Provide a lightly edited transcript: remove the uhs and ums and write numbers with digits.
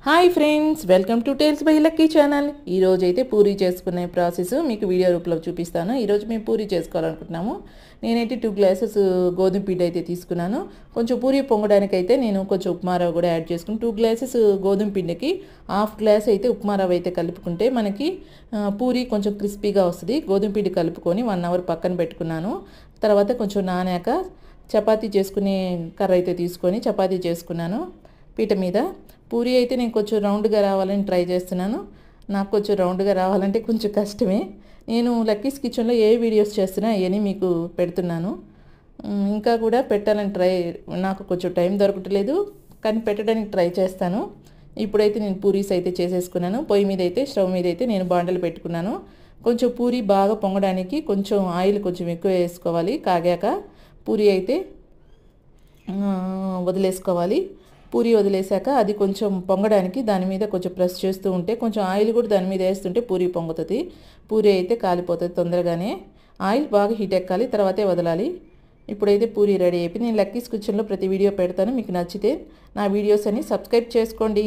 Hi friends, welcome to tales by Lucky channel. ఈరోజు అయితే పూరీ చేసుకునే ప్రాసెస్ మీకు వీడియో రూపంలో చూపిస్తాను. ఈరోజు మేము పూరీ చేసుకోవాలనుకుంటున్నాము. నేనైతే 2 గ్లాసెస్ గోధుమ పిండి అయితే తీసుకున్నాను. కొంచెం పూరీ పొంగడానికి అయితే నేను కొంచెం ఉప్మా రవ్వ కూడా యాడ్ చేసుకుని 2 గ్లాసెస్ గోధుమ పిండికి హాఫ్ గ్లాస్ అయితే ఉప్మా రవ్వ అయితే కలుపుకుంటే మనకి పూరీ కొంచెం క్రిస్పీగా వస్తుంది. గోధుమ పిండి కలుపుకొని 1 అవర్ పక్కన పెట్టుకున్నాను. తర్వాత కొంచెం నానాక చపాతీ చేసుకునే కర్ర అయితే తీసుకొని చపాతీ చేసుకున్నాను పీట మీద. పూరీ అయితే నేను కొంచెం రౌండ్గా రావాలని ట్రై చేస్తున్నాను. నాకు కొంచెం రౌండ్గా రావాలంటే కొంచెం కష్టమే. నేను లక్కీస్ కిచెన్లో ఏ వీడియోస్ చేస్తున్నా అవన్నీ మీకు పెడుతున్నాను. ఇంకా కూడా పెట్టాలని నాకు కొంచెం టైం దొరకట్లేదు, కానీ పెట్టడానికి ట్రై చేస్తాను. ఇప్పుడైతే నేను పూరీస్ అయితే చేసేసుకున్నాను. పొయ్యి మీద అయితే స్టవ్ మీద అయితే నేను బాండలు పెట్టుకున్నాను. కొంచెం పూరీ బాగా పొంగడానికి కొంచెం ఆయిల్ కొంచెం ఎక్కువ వేసుకోవాలి. కాగాక పూరీ అయితే వదిలేసుకోవాలి. పూరీ వదిలేసాక అది కొంచెం పొంగడానికి దాని మీద కొంచెం ప్రెస్ చేస్తూ ఉంటే కొంచెం ఆయిల్ కూడా దాని మీద వేస్తుంటే పూరీ పొంగుతుంది. పూరీ అయితే కాలిపోతుంది తొందరగానే. ఆయిల్ బాగా హీట్ ఎక్కాలి, తర్వాతే వదలాలి. ఇప్పుడైతే పూరీ రెడీ అయిపోయింది. నేను లక్కీస్ కిచెన్లో ప్రతి వీడియో పెడతాను. మీకు నచ్చితే నా వీడియోస్ అన్ని సబ్స్క్రైబ్ చేసుకోండి.